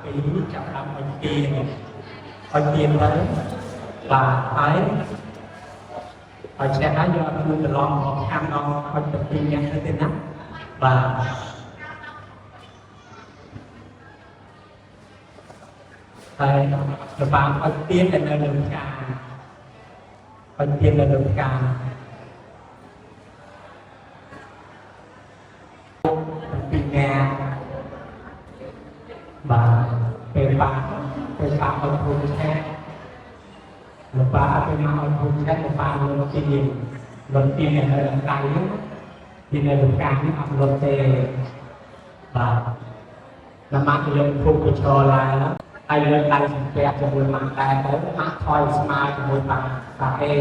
ពីចាប់ដល់ឲ្យទៀនទៅបាទហើយឲ្យចេះហើយយកខ្លួនប្រឡងមកខាងដល់ឲ្យទៅពីយ៉ាងទៅទៀតណាបាទហើយប្របាឲ្យទៀននៅលើផ្កាឲ្យទៀននៅលើផ្កាពីងាបាទពេលបាក់ឲ្យគ្រូឆែកលោកបាអត់ទៅមកឲ្យគ្រូឆែកលោកបាលោកទីនៅដៃទីនៅលើផ្កានេះអត់លត់ទេបាទនមស្ការលោកគ្រូក៏ឈរឡើងហើយលើកដៃសំពះជាមួយម៉ាក់ដែរទៅម៉ាក់ថយស្មាជាមួយបាអេ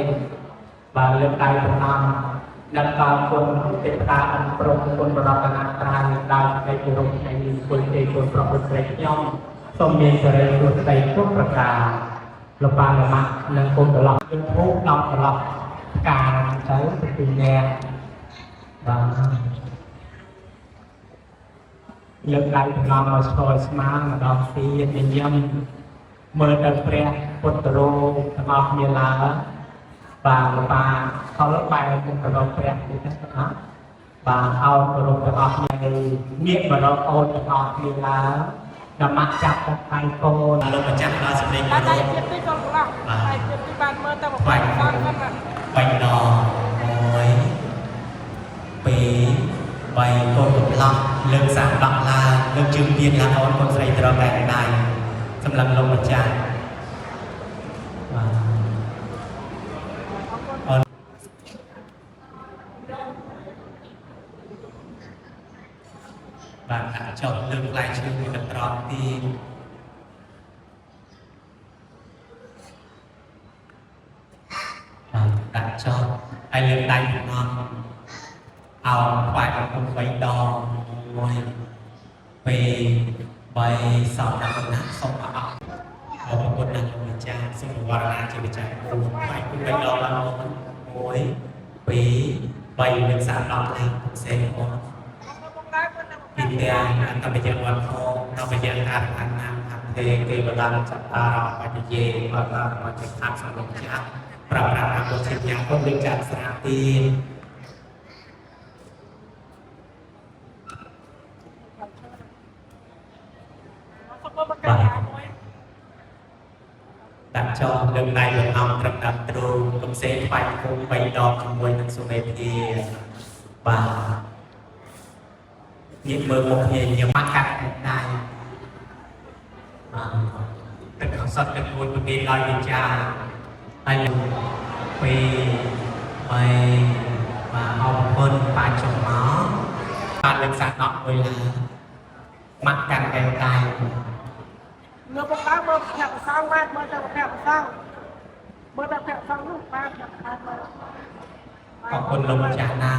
បាទលើកដៃប្រណម្យអ្នកកោតគុណទេវតាអង្គព្រមគុណបរតនត្រ័យដោយសេចក្តីគោរពនៃគុណទេគុណប្រពុតព្រះខ្ញុំសូមមានសេរីសុខស្ដីគ្រប់ប្រការលោកបានម៉ាក់និងគុណត្រឡប់យើងភូកដល់ត្រឡប់ការទៅពីអ្នកបាទលើកដៃប្រណម្យឲ្យស្គាល់ស្មាម្ដងទៀតញញឹមមើលទៅព្រះពុទ្ធរូបទាំងអស់គ្នាឡើងបាទខលបែរមុខទៅរកព្រះទៀតណាបាទអោនគោរពទាំងអស់គ្នាងាកមករកអូនទាំងអស់គ្នាឡើងដល់មកចាប់ទៅដៃកូនលោកម្ចាស់ដល់សម្លេងបាទហើយទៀតទីកូនកន្លះហើយទៀតទីបានមើលទៅបាញ់ដងហ្នឹងបាញ់ដង1 2 3កូនកំឡោះលើកសាក់ដកឡើងលើកជើងទៀតឡើងអូនកូនស្រីត្រង់តែដៃសម្រាប់លោកម្ចាស់បាទដាក់ចុះលើកផ្លែឈើពីត្រង់ទៀតដាក់ចុះហើយលើកដៃពីណោះអោខ្វាយកំពុង3ដង1 2 3សោតដល់ណាសូមអរគុណដល់លោកអាចារ្យសូមវរណាជាម្ចាស់គ្រូខ្វាយ3ដងឡើង1 2 3លើកសាកដល់ឡើងផ្សេងមកពីទាំងអន្តរជាតិវត្តខនៅវិញ្ញាណអារអនាមអធិទេវតាចតារបច្ចយេបតរមជ្ឈខាងសង្គមចាស់ប្រាប់អគុណជាយ៉ាងគុំលើកចាត់ស្រាទីដាក់ចោលលើកដៃលំអងត្រឹមដល់ទ្រូងកុំសេខ្វាយគុំ3ដងជាមួយនឹងសុមេធាបាទងាកមើលមុខគ្នាញ៉ាំបាក់កាត់ដៃទឹកកសត់ទឹកមួយពលាដោយវិចារហើយ2 3បាទអរគុណបាទចំមកបាទលើកសាកដកមួយឡើងម៉ាក់កាន់កែវដៃនៅបងដើមមើលភ័ក្រសងបាទមើលទៅភ័ក្រសងមើលទៅភ័ក្រសងនោះបាទអរគុណលោកម្ចាស់ណា